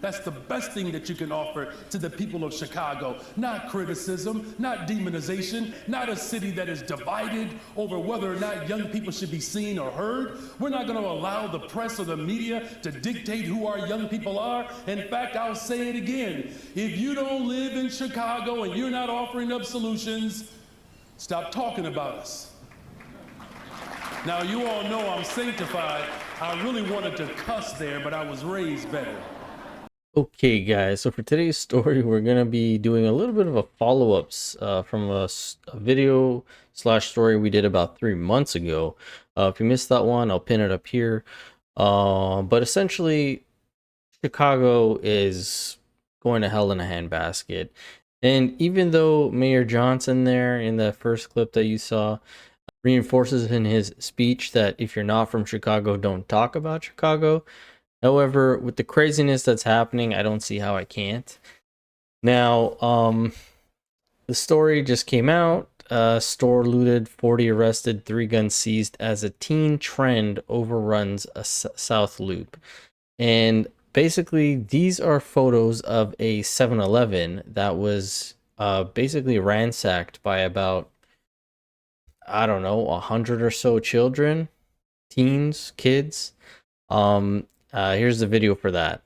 That's the best thing that you can offer to the people of Chicago. Not criticism, not demonization, not a city that is divided over whether or not young people should be seen or heard. We're not going to allow the press or the media to dictate who our young people are. In fact, I'll say it again. If you don't live in Chicago and you're not offering up solutions, stop talking about us. Now, you all know I'm sanctified. I really wanted to cuss there, but I was raised better. Okay, guys, so for today's story, we're going to be doing a little bit of a follow-ups from a video slash story we did about 3 months ago. If you missed that one, I'll pin it up here. But essentially, Chicago is going to hell in a handbasket. And even though Mayor Johnson there in the first clip that you saw reinforces in his speech that if you're not from Chicago, don't talk about Chicago. However, with the craziness that's happening, I don't see how I can't. Now, the story just came out. Store looted, 40 arrested, 3 guns seized as a teen trend overruns a South Loop. And basically, these are photos of a 7-Eleven that was basically ransacked by about, I don't know, 100 or so children, teens, kids. Here's the video for that.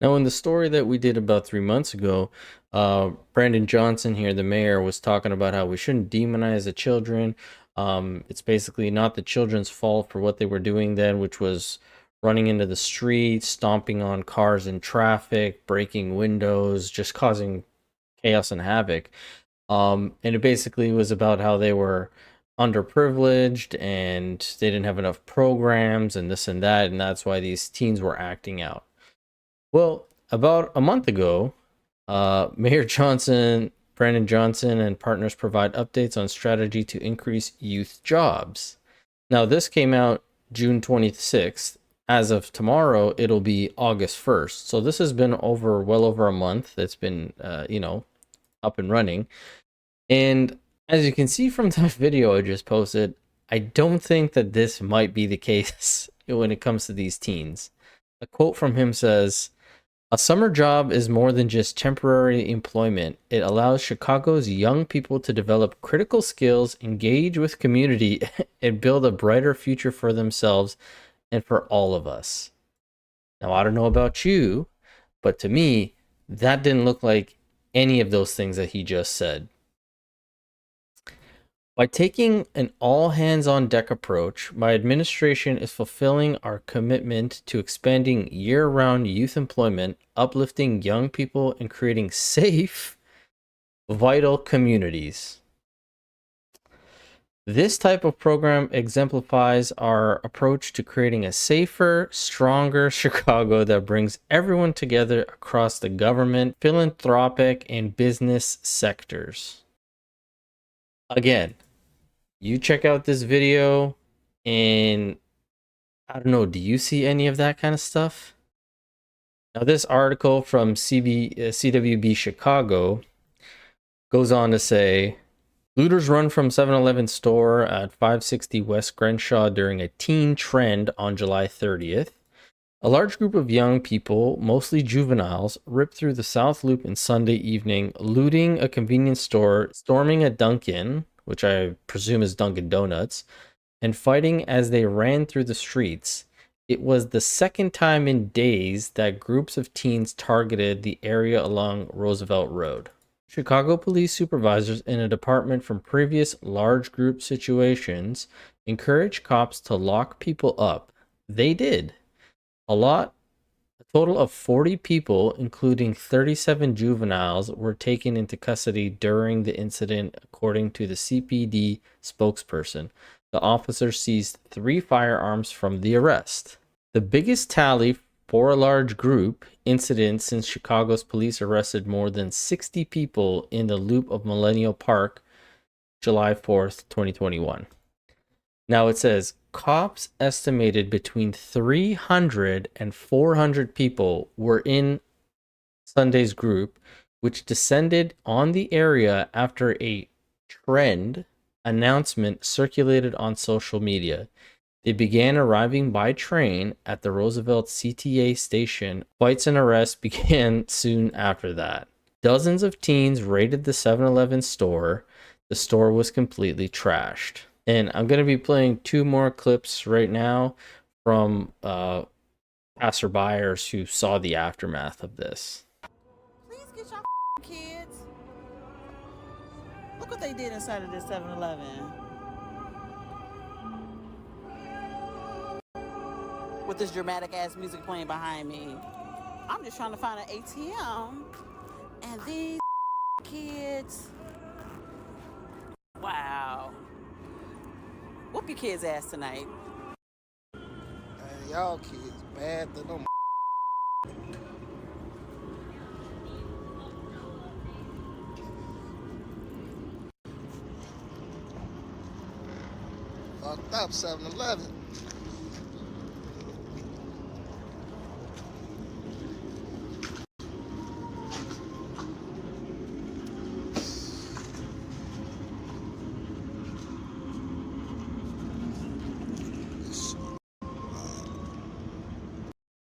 Now, in the story that we did about 3 months ago, Brandon Johnson here, the mayor, was talking about how we shouldn't demonize the children. It's basically not the children's fault for what they were doing then, which was running into the streets, stomping on cars in traffic, breaking windows, just causing chaos and havoc. And it basically was about how they were underprivileged and they didn't have enough programs and this and that, and that's why these teens were acting out. Well, about a month ago, Mayor Johnson, Brandon Johnson, and partners provide updates on strategy to increase youth jobs. Now, this came out June 26th. As of tomorrow, it'll be August 1st. So this has been well over a month. It's been, up and running. And as you can see from the video I just posted, I don't think that this might be the case when it comes to these teens. A quote from him says, "A summer job is more than just temporary employment. It allows Chicago's young people to develop critical skills, engage with community, and build a brighter future for themselves and for all of us." Now, I don't know about you, but to me, that didn't look like any of those things that he just said. By taking an all-hands-on-deck approach, my administration is fulfilling our commitment to expanding year-round youth employment, uplifting young people, and creating safe, vital communities. This type of program exemplifies our approach to creating a safer, stronger Chicago that brings everyone together across the government, philanthropic, and business sectors. Again, you check out this video and I don't know, do you see any of that kind of stuff? Now, this article from CWB Chicago goes on to say, looters run from 7-Eleven store at 560 West Crenshaw during a teen trend on July 30th. A large group of young people, mostly juveniles, ripped through the South Loop on Sunday evening, looting a convenience store, storming a Dunkin', which I presume is Dunkin' Donuts, and fighting as they ran through the streets. It was the second time in days that groups of teens targeted the area along Roosevelt Road. Chicago police supervisors in a department from previous large group situations encouraged cops to lock people up. They did. A total of 40 people, including 37 juveniles, were taken into custody during the incident, according to the CPD spokesperson. The officer seized 3 firearms from the arrest. The biggest tally for a large group incident since Chicago's police arrested more than 60 people in the loop of Millennial Park, July 4th, 2021. Now it says cops estimated between 300 and 400 people were in Sunday's group, which descended on the area after a trend announcement circulated on social media. They began arriving by train at the Roosevelt CTA station. Fights and arrests began soon after that. Dozens of teens raided the 7-Eleven store. The store was completely trashed. And I'm going to be playing 2 more clips right now from passerbyers who saw the aftermath of this. Please get your kids. Look what they did inside of this 7-Eleven. With this dramatic ass music playing behind me. I'm just trying to find an ATM. And these kids. Wow. Whoop your kids' ass tonight. Y'all kids bad than them. Fucked up 7-Eleven.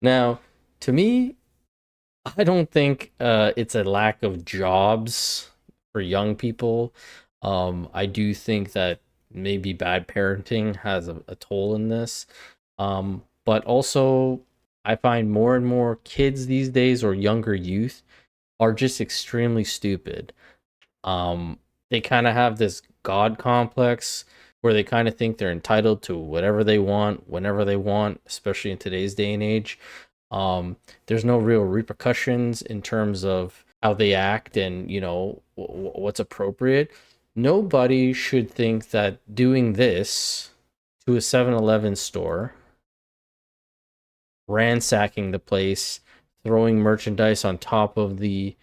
Now, to me, I don't think it's a lack of jobs for young people. I do think that maybe bad parenting has a toll in this. But also, I find more and more kids these days or younger youth are just extremely stupid. They kind of have this God complex where they kind of think they're entitled to whatever they want, whenever they want, especially in today's day and age. There's no real repercussions in terms of how they act and, you know, what's appropriate. Nobody should think that doing this to a 7-Eleven store, ransacking the place, throwing merchandise on top of the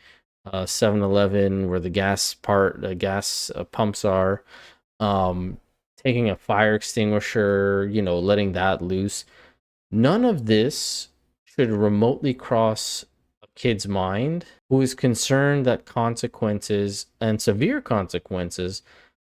7-Eleven where the gas pumps are, taking a fire extinguisher, you know, letting that loose. None of this should remotely cross a kid's mind who is concerned that consequences and severe consequences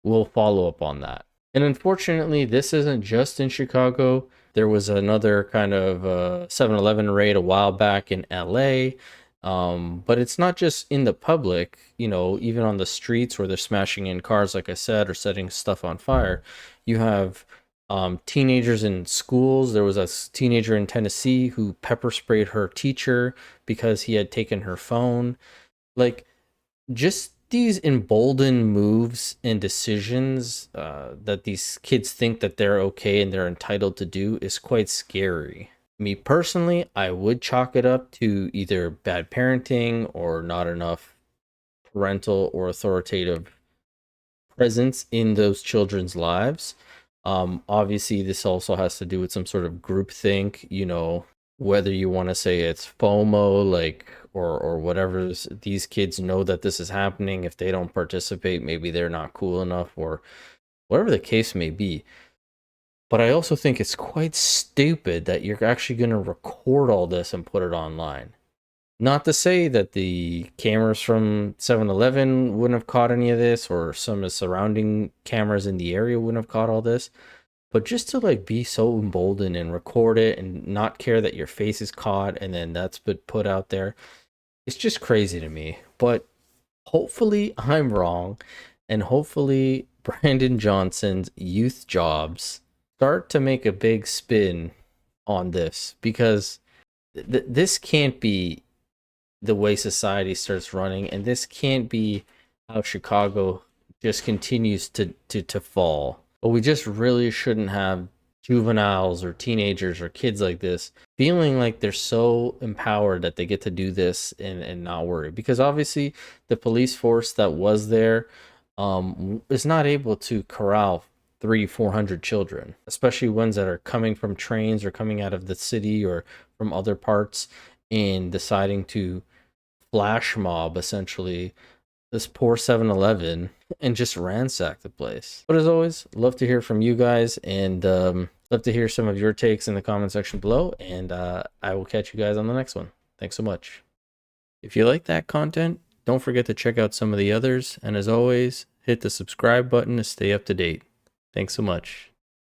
will follow up on that. And unfortunately, this isn't just in Chicago. There was another kind of 7-Eleven raid a while back in LA. But it's not just in the public, you know, even on the streets where they're smashing in cars, like I said, or setting stuff on fire. You have teenagers in schools. There was a teenager in Tennessee who pepper sprayed her teacher because he had taken her phone. Like, just these emboldened moves and decisions that these kids think that they're okay and they're entitled to do is quite scary. Me personally, I would chalk it up to either bad parenting or not enough parental or authoritative presence in those children's lives. Obviously, this also has to do with some sort of groupthink, you know, whether you want to say it's FOMO, like, or whatever. These kids know that this is happening. If they don't participate, maybe they're not cool enough, or whatever the case may be. But I also think it's quite stupid that you're actually going to record all this and put it online. Not to say that the cameras from 7-Eleven wouldn't have caught any of this, or some of the surrounding cameras in the area wouldn't have caught all this. But just to like be so emboldened and record it and not care that your face is caught and then that's been put out there, it's just crazy to me. But hopefully I'm wrong, and hopefully Brandon Johnson's youth jobs start to make a big spin on this, because this can't be the way society starts running, and this can't be how Chicago just continues to fall. But we just really shouldn't have juveniles or teenagers or kids like this feeling like they're so empowered that they get to do this and not worry, because obviously the police force that was there is not able to corral 300-400 children, especially ones that are coming from trains or coming out of the city or from other parts, and deciding to flash mob essentially this poor 7-Eleven and just ransack the place. But as always, love to hear from you guys, and love to hear some of your takes in the comment section below, and I will catch you guys on the next one. Thanks so much. If you like that content, don't forget to check out some of the others, and as always, hit the subscribe button to stay up to date. Thanks so much.